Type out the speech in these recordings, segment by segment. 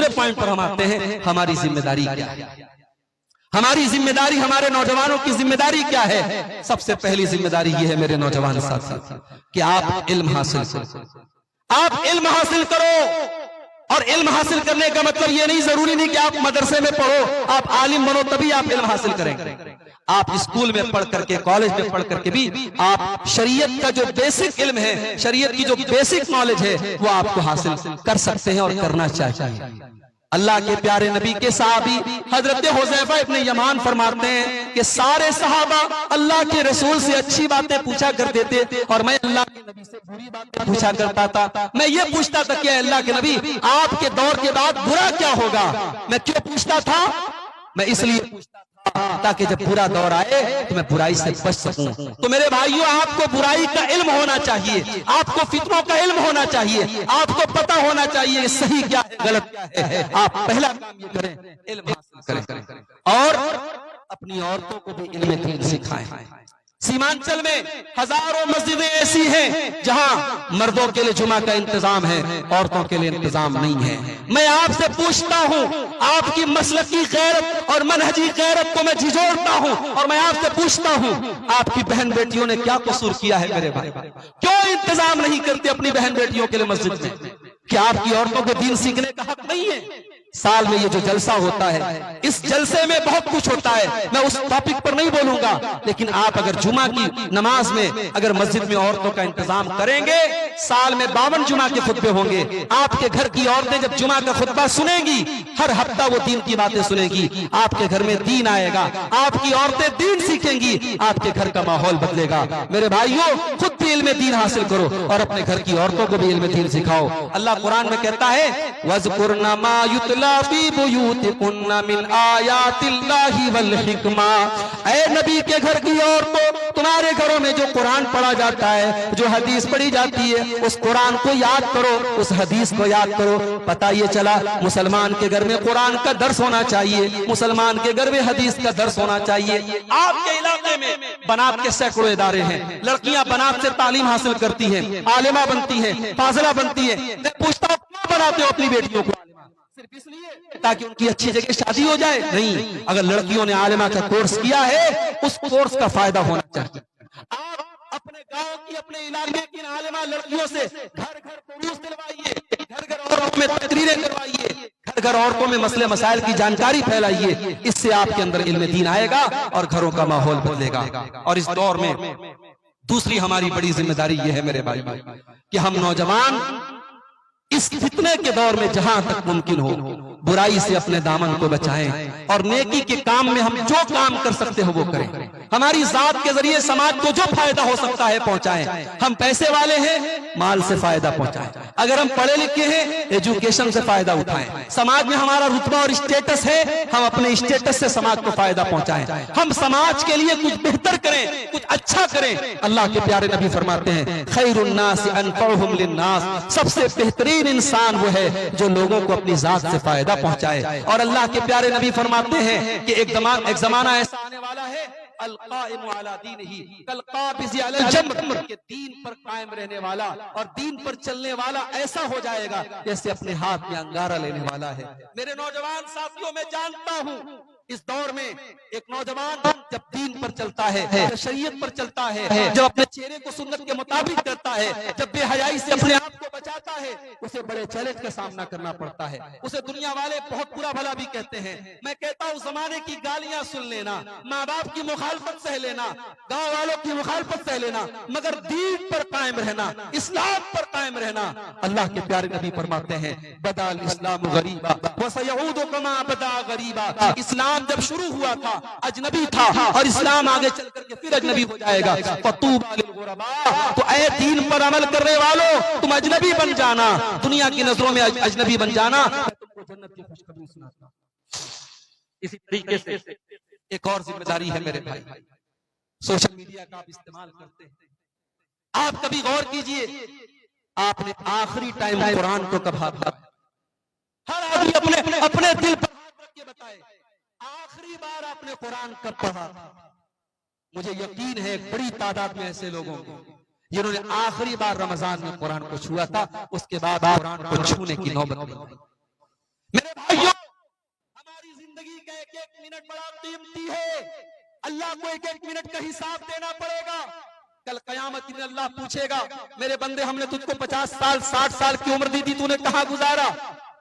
دوسرے پوائنٹ پر ہم آتے ہیں، ہماری ذمہ داری کیا ہے؟ ہماری ذمہ داری، ہمارے نوجوانوں کی ذمہ داری کیا ہے؟ سب سے پہلی ذمہ داری یہ ہے میرے نوجوان ساتھی کہ آپ علم حاصل کرو، آپ علم حاصل کرو۔ اور علم حاصل کرنے کا مطلب یہ نہیں، ضروری نہیں کہ آپ مدرسے میں پڑھو، آپ عالم بنو تبھی آپ علم حاصل کریں گے۔ آپ اسکول میں پڑھ کر کے، کالج میں پڑھ کر کے بھی آپ شریعت کا جو بیسک علم ہے، شریعت کی جو بیسک نالج ہے، وہ آپ کو حاصل کر سکتے ہیں اور کرنا چاہیے۔ اللہ کے پیارے نبی کے صحابی حضرت حذیفہ ابن یمان فرماتے ہیں کہ سارے صحابہ اللہ کے رسول سے اچھی باتیں پوچھا کرتے تھے اور میں اللہ کے نبی سے بری باتیں پوچھا کرتا تھا۔ میں یہ پوچھتا تھا کہ اللہ کے نبی آپ کے دور کے بعد برا کیا ہوگا؟ میں کیوں پوچھتا تھا؟ میں اس لیے پوچھتا تھا تاکہ جب برا دور آئے تو میں برائی سے بچ سکوں۔ تو میرے بھائیوں، آپ کو برائی کا علم ہونا چاہیے، آپ کو فتنوں کا علم ہونا چاہیے، آپ کو پتہ ہونا چاہیے کہ صحیح کیا ہے، غلط کیا ہے۔ آپ پہلا کام یہ کریں، علم حاصل کریں اور اپنی عورتوں کو بھی علم دین سکھائیں۔ سیمانچل میں ہزاروں مسجدیں ایسی ہیں جہاں مردوں کے لیے جمعہ کا انتظام ہے، عورتوں کے لیے انتظام نہیں ہے۔ میں آپ سے پوچھتا ہوں، آپ کی مسلکی غیرت اور منہجی غیرت کو میں جھجھوڑتا ہوں اور میں آپ سے پوچھتا ہوں، آپ کی بہن بیٹیوں نے کیا قصور کیا ہے میرے بھائی؟ کیوں انتظام نہیں کرتے اپنی بہن بیٹیوں کے لیے مسجد میں؟ کیا آپ کی عورتوں کو دین سیکھنے کا حق نہیں ہے؟ سال میں یہ جو جلسہ ہوتا ہے، اس جلسے میں بہت کچھ ہوتا ہے، میں اس ٹاپک پر نہیں بولوں گا، لیکن آپ اگر جمعہ کی نماز میں اگر مسجد میں عورتوں کا انتظام کریں گے، سال میں 52 جمعہ کے خطبے ہوں گے، آپ کے گھر کی عورتیں جب جمعہ کا خطبہ سنیں گی، ہر ہفتہ وہ دین کی باتیں سنیں گی، آپ کے گھر میں دین آئے گا، آپ کی عورتیں دین سیکھیں گی، آپ کے گھر کا ماحول بدلے گا۔ میرے بھائیوں، خود بھی علم دین حاصل کرو اور اپنے گھر کی عورتوں کو بھی علم دین سکھاؤ۔ اللہ قرآن میں کہتا ہے وَاذْكُرْنَ مَا يُتْلَىٰ فِي بُيُوتِكُنَّ مِنْ آيَاتِ اللَّهِ وَالْحِكْمَةِ۔ اے نبی کے گھر کی عورتوں، تمہارے گھروں میں جو قرآن پڑھا جاتا ہے، جو حدیث پڑھی جاتی ہے، اس قرآن کو یاد کرو، اس حدیث کو یاد کرو۔ پتہ یہ چلا مسلمان کے گھر میں قرآن کا درس ہونا چاہیے، مسلمان کے گھر میں حدیث کا درس ہونا چاہیے۔ آپ کے علاقے میں بنات کے سینکڑوں ادارے ہیں، لڑکیاں بنات سے تعلیم حاصل کرتی ہیں، عالمہ بنتی ہیں، فاضلہ بنتی ہیں۔ میں پوچھتا ہوں کیوں بناتے ہو اپنی بیٹیوں کو؟ صرف اس لیے تاکہ ان کی اچھی جگہ شادی ہو جائے؟ نہیں، اگر لڑکیوں نے عالمہ کا کورس کیا ہے، اس کورس کا فائدہ ہونا چاہیے۔ آپ اپنے گاؤں کی، اپنے علاقے کی عالمہ لڑکیوں سے گھر گھر دروس دلوائیے، گھر گھر عورتوں میں تقریریں کروائیے، گھر گھر عورتوں میں مسئلے مسائل کی جانکاری پھیلائیے۔ اس سے آپ کے اندر علم دین آئے گا اور گھروں کا ماحول بدلے گا۔ اور اس دور میں دوسری ہماری بڑی ذمہ داری یہ ہے میرے بھائی کہ ہم نوجوان اس فتنے کے دور میں جہاں تک ممکن ہو برائی سے اپنے دامن کو بچائیں اور نیکی کے کام میں ہم جو کام کر سکتے ہو وہ کریں۔ ہماری ذات کے ذریعے سماج کو جو فائدہ ہو سکتا ہے پہنچائیں۔ ہم پیسے والے ہیں، مال سے فائدہ پہنچائیں۔ اگر ہم پڑھے لکھے ہیں، ایجوکیشن سے فائدہ اٹھائیں۔ سماج میں ہمارا رتبہ اور اسٹیٹس ہے، ہم اپنے اسٹیٹس سے سماج کو فائدہ پہنچائیں۔ ہم سماج کے لیے کچھ بہتر کریں، کچھ اچھا کریں۔ اللہ کے پیارے نبی فرماتے ہیں خیر الناس انفعهم للناس، سب سے بہترین انسان وہ ہے جو لوگوں کو اپنی ذات سے فائدہ پہنچائے۔ اور اللہ کے پیارے نبی فرماتے ہیں کہ ایک زمانہ ایسا آنے والا ہے القائم علی دینہ کالقابض علی الجمر، کہ دین پر قائم رہنے والا اور دین پر چلنے والا ایسا ہو جائے گا جیسے اپنے ہاتھ میں انگارہ لینے والا ہے۔ میرے نوجوان ساتھیوں، میں جانتا ہوں اس دور میں ایک نوجوان جب دین پر چلتا ہے، جب شریعت پر چلتا ہے، جب اپنے چہرے کو سنت کے مطابق کرتا ہے، جب بے حیائی سے اپنے آپ کو بچاتا ہے، اسے بڑے چیلنج کا سامنا کرنا پڑتا ہے۔ اسے دنیا والے بہت برا بھلا بھی کہتے ہیں۔ میں کہتا ہوں زمانے کی گالیاں سن لینا، ماں باپ کی مخالفت سہ لینا، گاؤں والوں کی مخالفت سہ لینا، مگر دین پر قائم رہنا، اسلام پر قائم رہنا۔ اللہ کے پیارے نبی فرماتے ہیں بدا الاسلام غریبا وسیعود کما بدا غریبا۔ اسلام جب شروع ہوا تھا اجنبی تھا اور اسلام آگے چل کر کے پھر اجنبی ہو جائے گا۔ فطوبی للغرباء، تو اے دین پر عمل کرنے والوں، تم اجنبی بن جانا، دنیا کی نظروں میں اجنبی بن جانا، تم کو جنت کی خوشخبری سناتا ہوں۔ اسی طریقے سے ایک اور ذمہ داری ہے میرے بھائی، سوشل میڈیا کا آپ استعمال کرتے ہیں، آپ کبھی غور کیجئے آپ نے آخری ٹائم قرآن کو کب ہاتھ لگایا؟ ہر آدمی اپنے دل پر ہاتھ رکھ کے بتائے آخری بار آپ نے قرآن کب پڑھا؟ مجھے یقین ہے ایک بڑی تعداد میں ایسے لوگوں کو جنہوں نے آخری بار رمضان میں قرآن کو چھوا تھا، اس کے بعد قرآن کو چھونے کی نوبت نہیں۔ میرے بھائیوں ہماری زندگی کا ایک ایک منٹ بڑا قیمتی ہے، اللہ کو ایک ایک منٹ کا حساب دینا پڑے گا. کل قیامت میں اللہ پوچھے گا میرے بندے ہم نے تجھ کو 50 سال 60 سال کی عمر دی تھی، تو نے کہاں گزارا؟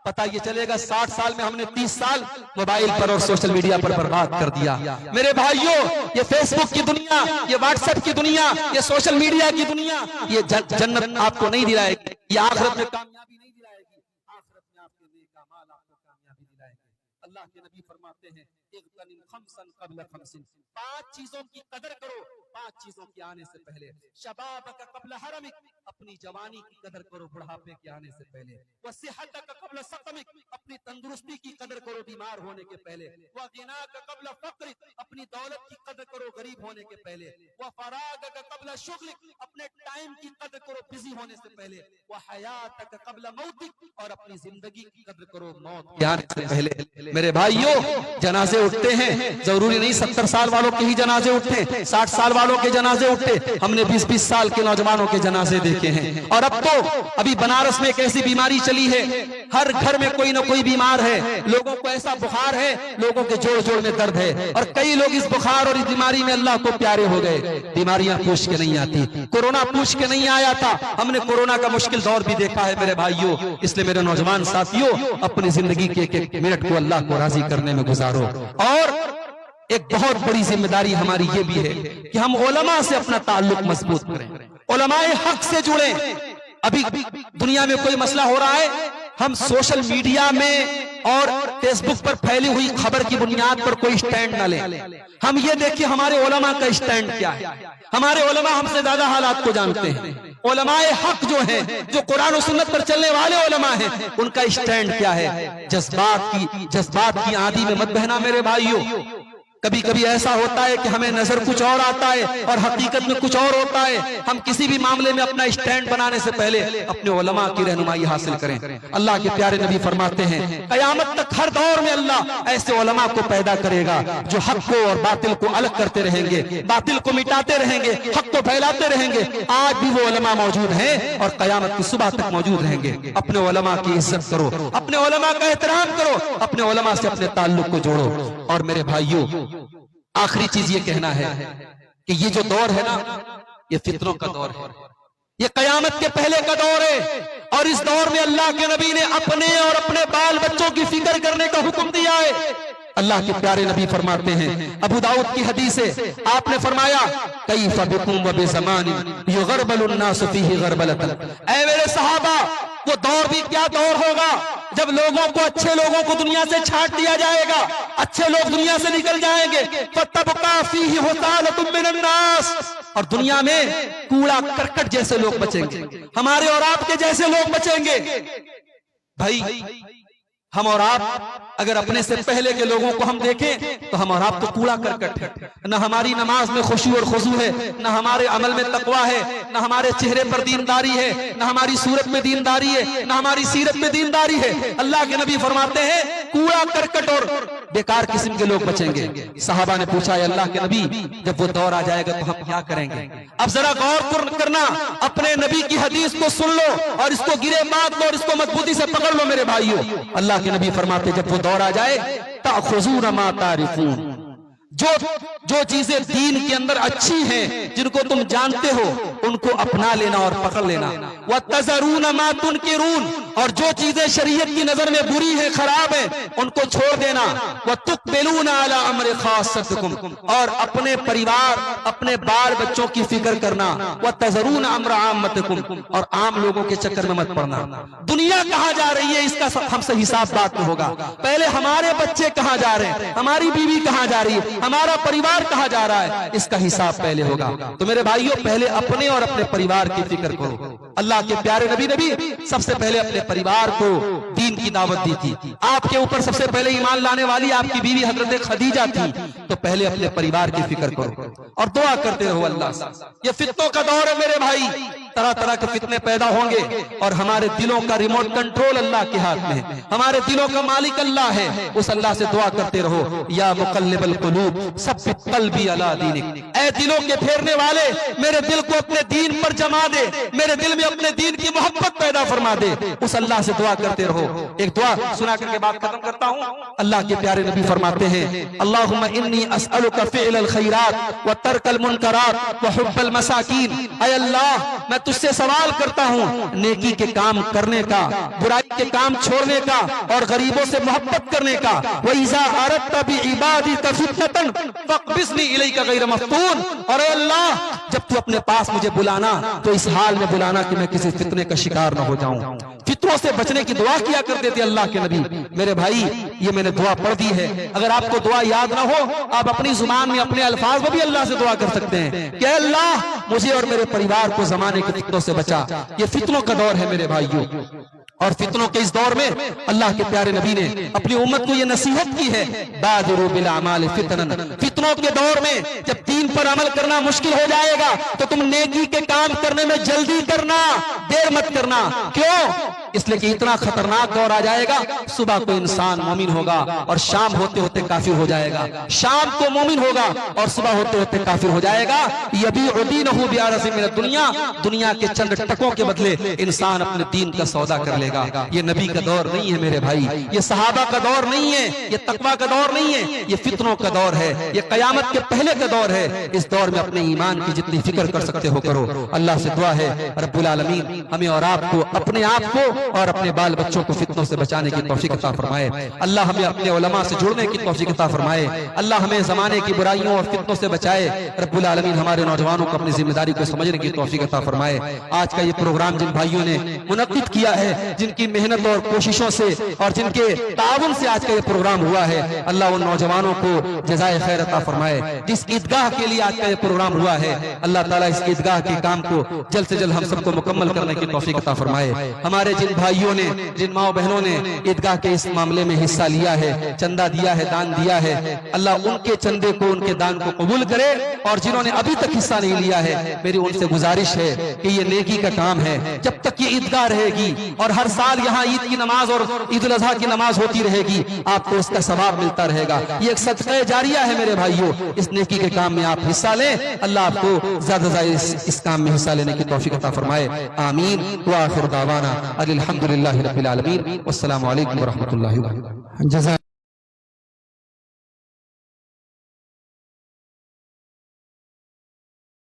پتہ یہ چلے گا 60 سال میں ہم نے 30 سال موبائل پر اور سوشل میڈیا پر برباد کر دیا. میرے بھائیوں یہ فیس بک کی دنیا، یہ واٹس ایپ کی دنیا، یہ سوشل میڈیا کی دنیا، یہ جنت آپ کو نہیں دلائے گی، یہ آخرت میں کامیابی نہیں دلائے گی. آخرت میں آپ کے نیک اعمال آپ کو کامیابی دلائے گی. اللہ کے نبی فرماتے ہیں اغتنم خمسا قبل خمس، 5 چیزوں کی قدر کرو 5 چیزوں کے آنے سے پہلے. شبابک قبل حرمک، اپنی جوانی کی قدر کرو بڑھاپے کے آنے سے پہلے. وصحتک قبل سقمک، اپنی تندرستی کی قدر کرو بیمار ہونے کے پہلے. وغناک قبل فقرک، اپنی دولت کی قدر کرو غریب ہونے کے پہلے. وفراغک قبل شغلک، اپنے ٹائم کی قدر کرو بزی ہونے سے پہلے. وحیاتک قبل موتک، اور اپنی زندگی کی قدر کرو موت کے آنے سے پہلے. میرے بھائیوں جنازے اٹھتے ہیں، ضروری نہیں 70 سال والوں کے ہی جنازے اٹھتے، 60 سال والوں کے جنازے اٹھتے. ہم نے 20-20 سال کے نوجوانوں کے جنازے دیکھے ہیں. اور اب تو ابھی بنارس میں ایک ایسی بیماری چلی ہے، ہر گھر میں کوئی نہ کوئی بیمار ہے. لوگوں کو ایسا بخار ہے، لوگوں کے جوڑ جوڑ میں درد ہے، اور کئی لوگ اس بخار اور اس بیماری میں اللہ کو پیارے ہو گئے. بیماریاں پوچھ کے نہیں آتی، کورونا پوچھ کے نہیں آیا تھا. ہم نے کورونا کا مشکل دور بھی دیکھا ہے میرے بھائیوں. اس لیے میرے نوجوان ساتھیوں اپنی زندگی کے ایک منٹ کو اللہ کو راضی کرنے میں گزارو. اور ایک بہت بڑی ذمہ داری ہماری یہ بھی ہے کہ ہم علماء سے اپنا تعلق مضبوط کریں، علماء حق سے جڑیں. ابھی دنیا میں کوئی مسئلہ ہو رہا ہے، ہم سوشل میڈیا میں اور فیس بک پر پھیلی ہوئی خبر کی بنیاد پر کوئی سٹینڈ نہ لیں. ہم یہ دیکھیں ہمارے علماء کا سٹینڈ کیا ہے. ہمارے علماء ہم سے زیادہ حالات کو جانتے ہیں. علماء حق جو ہیں، جو قرآن و سنت پر چلنے والے علماء ہیں، ان کا سٹینڈ کیا ہے. جذبات کی آندھی میں مت بہنا میرے بھائیوں. کبھی کبھی ایسا ہوتا ہے کہ ہمیں نظر کچھ اور آتا ہے اور حقیقت میں کچھ اور ہوتا ہے. ہم کسی بھی معاملے میں اپنا سٹینڈ بنانے سے پہلے اپنے علماء کی رہنمائی حاصل کریں. اللہ کے پیارے نبی فرماتے ہیں قیامت تک ہر دور میں اللہ ایسے علماء کو پیدا کرے گا جو حق کو اور باطل کو الگ کرتے رہیں گے، باطل کو مٹاتے رہیں گے، حق کو پھیلاتے رہیں گے. آج بھی وہ علماء موجود ہیں اور قیامت کی صبح تک موجود رہیں گے. اپنے علماء کی عزت کرو، اپنے علماء کا احترام کرو، اپنے علماء سے اپنے تعلق کو جوڑو. اور میرے بھائیوں آخری چیز یہ کہنا ہے کہ یہ جو دور ہے نا، یہ فتنوں کا دور ہے، یہ قیامت کے پہلے کا دور ہے. اور اس دور میں اللہ کے نبی نے اپنے اور اپنے بال بچوں کی فکر کرنے کا حکم دیا ہے. اللہ کے پیارے نبی فرماتے ہیں، ابو داؤد کی حدیث ہے، آپ نے فرمایا کیف بکم وبزمان یغربل الناس فیہ غربلۃ. اے میرے صحابہ وہ دور بھی کیا دور ہوگا جب لوگوں کو، اچھے لوگوں کو دنیا سے چھانٹ دیا جائے گا، اچھے لوگ دنیا سے نکل جائیں گے. فتبقى فیہ حثالۃ من الناس، اور دنیا میں کوڑا کرکٹ جیسے لوگ بچیں گے، ہمارے اور آپ کے جیسے لوگ بچیں گے. بھائی ہم اور آپ اگر اپنے سے پہلے کے لوگوں کو ہم دیکھیں تو ہم اور آپ تو کوڑا کرکٹ ہے. نہ ہماری نماز میں خشوع اور خضوع ہے، نہ ہمارے عمل میں تقویٰ ہے، نہ ہمارے چہرے پر دینداری ہے، نہ ہماری صورت میں دینداری ہے، نہ ہماری سیرت میں دینداری ہے. اللہ کے نبی فرماتے ہیں کوڑا کرکٹ اور بیکار قسم کے لوگ بچیں گے. صحابہ نے پوچھا اے اللہ کے نبی جب وہ دور آ جائے گا تو ہم کیا کریں گے؟ اب ذرا غور کرنا، اپنے نبی کی حدیث کو سن لو اور اس کو گرے بات لو اور اس کو مضبوطی سے پکڑ لو میرے بھائیوں. اللہ کے نبی فرماتے جب وہ دور آ جائے تأخذون ما تعرفون، جو چیزیں دین کے اندر اچھی ہیں جن کو تم جانتے ہو ان کو اپنا لینا اور پکڑ لینا. وَتَذَرُونَ مَا تُنْكِرُونَ، اور جو چیزیں شریعت کی نظر میں بری ہیں، خراب ہیں، ان کو چھوڑ دینا. وَتُقْبِلُونَ عَلَىٰ أَمْرِ خَاصَّتِكُمْ، اور اپنے پریوار، اپنے بال بچوں کی فکر کرنا. وَتَذَرُونَ أَمْرَ عَامَّتِكُمْ، اور عام لوگوں کے چکر میں مت پڑنا. دنیا کہاں جا رہی ہے اس کا ہم سے حساب بات میں ہوگا. پہلے ہمارے بچے کہاں جا رہے ہیں، ہماری بیوی کہاں جا رہی ہے، ہمارا پریوار کہاں جا رہا ہے، اس کا حساب پہلے ہوگا. تو میرے بھائیوں پہلے اپنے اور اپنے پریوار کی فکر کرو. اللہ کے پیارے نبی سب سے پہلے اپنے پریوار کو دین کی دعوت دی تھی. آپ کے اوپر سب سے پہلے ایمان لانے والی آپ کی بیوی حضرت خدیجہ تھی. تو پہلے اپنے پریوار کی فکر کرو اور دعا کرتے رہو اللہ سے. یہ فتنوں کا دور ہے میرے بھائی، طرح طرح کے فتنے پیدا ہوں گے، اور ہمارے دلوں کا ریموٹ کنٹرول اللہ کے ہاتھ میں ہے، ہمارے دلوں کا مالک اللہ ہے۔ اس اللہ سے دعا کرتے رہو، یا مقلب القلوب ثبت قلبی علی دینک، اے دلوں کے پھیرنے والے میرے دل کو اپنے دین پر جما دے، میرے دل میں اپنے دین کی محبت پیدا فرما دے۔ اس اللہ سے دعا کرتے رہو۔ ایک دعا سنا کر کے بات ختم کرتا ہوں۔ اللہ کے پیارے نبی فرماتے ہیں، اللہم انی اسألک فعل الخیرات وترک المنکرات وحب المساکین، اے اللہ میں تجھ سے سوال کرتا ہوں نیکی کے کام کرنے کا، برائی کے کام چھوڑنے کا، اور غریبوں سے محبت کرنے کا۔ وَإِذَا أَرَدْتَ بِعِبَادِكَ فِتْنَةً فَاقْبِضْنِي إِلَيْكَ غَيْرَ مَفْتُونٍ، اور اے اللہ جب تو اپنے پاس مجھے بلانا تو اس حال میں بلانا کہ میں کسی فتنے کا شکار نہ ہو جاؤں۔ فتنوں سے بچنے کی دعا کیا کرتے تھے اللہ کے نبی۔ میرے بھائی یہ میں نے دعا پڑھ دی ہے، اگر آپ کو دعا یاد نہ ہو آپ اپنی زبان میں اپنے الفاظ میں بھی اللہ سے دعا کر سکتے ہیں کہ اے اللہ مجھے اور میرے پریوار کو زمانے کے فتنوں سے بچا۔ یہ فتنوں کا دور ہے میرے بھائیوں، اور فتنوں کے اس دور میں اللہ کے پیارے نبی نے اپنی امت کو یہ نصیحت کی ہے، بادروا بالاعمال فتنا، فتنوں کے دور میں جب دین پر عمل کرنا مشکل ہو جائے گا تو تم نیکی کے کام کرنے میں جلدی کرنا، دیر مت کرنا۔ کیوں؟ اس لیے کہ اتنا خطرناک دور آ جائے گا، صبح کو انسان مومن ہوگا اور شام ہوتے ہوتے کافر ہو جائے گا، شام کو مومن ہوگا اور صبح ہوتے ہوتے کافر ہو جائے گا۔ یبیع دینہ بعرض من الدنیا، دنیا کے چند ٹکوں کے بدلے انسان اپنے دین کا سودا کر لے گا۔ یہ نبی کا دور نہیں ہے میرے بھائی، یہ صحابہ کا دور نہیں ہے، یہ تقویٰ کا دور نہیں ہے، یہ فتنوں کا دور ہے، یہ قیامت کے پہلے کا دور ہے۔ اس دور میں اپنے ایمان کی جتنی فکر کر سکتے ہو کرو۔ اللہ سے دعا ہے رب العالمین ہمیں اور آپ کو، اپنے آپ کو اور اپنے بال بچوں کو فتنوں سے بچانے کی توفیق عطا فرمائے۔ اللہ ہمیں اپنے علماء سے جڑنے کی توفیق عطا فرمائے۔ اللہ ہمیں زمانے کی برائیوں اور فتنوں سے بچائے۔ رب العالمین ہمارے نوجوانوں کو اپنی ذمہ داری کو سمجھنے کی توفیق عطا فرمائے۔ آج کا یہ پروگرام جن بھائیوں نے منعقد کیا ہے، جن کی محنت اور کوششوں سے اور جن کے تعاون سے آج کا یہ پروگرام ہوا ہے، اللہ ان نوجوانوں کو جزائے خیر عطا فرمائے۔ جس عیدگاہ کے لیے آج کا یہ پروگرام ہوا ہے، اللہ تعالیٰ اس عیدگاہ کے کام کو جلد سے جلد ہم سب کو مکمل کرنے کی توفیق عطا فرمائے۔ ہمارے جن بھائیوں نے، جن ماں بہنوں نے عیدگاہ کے اس معاملے میں حصہ لیا ہے، چندہ دیا ہے، دان دیا ہے، اللہ ان کے چندے کو، ان کے دان کو قبول کرے، اور جنہوں نے ابھی تک حصہ نہیں لیا ہے میری ان سے گزارش ہے کہ یہ نیکی کا کام ہے، جب تک یہ عیدگاہ رہے گی اور ہر سال یہاں عید کی نماز اور عید الاضحیٰ کی نماز ہوتی رہے گی، آپ کو اس کا ثواب ملتا رہے گا۔ یہ ایک صدقہ جاریہ ہے میرے بھائیوں، اس نیکی کے کام میں آپ حصہ لیں، اللہ آپ کو زیادہ سے زیادہ اس کام میں حصہ لینے کی توفیق عطا فرمائے۔ آمین وآخر دعوانا الحمدللہ رب العالمین، والسلام علیکم ورحمۃ اللہ وبرکاتہ۔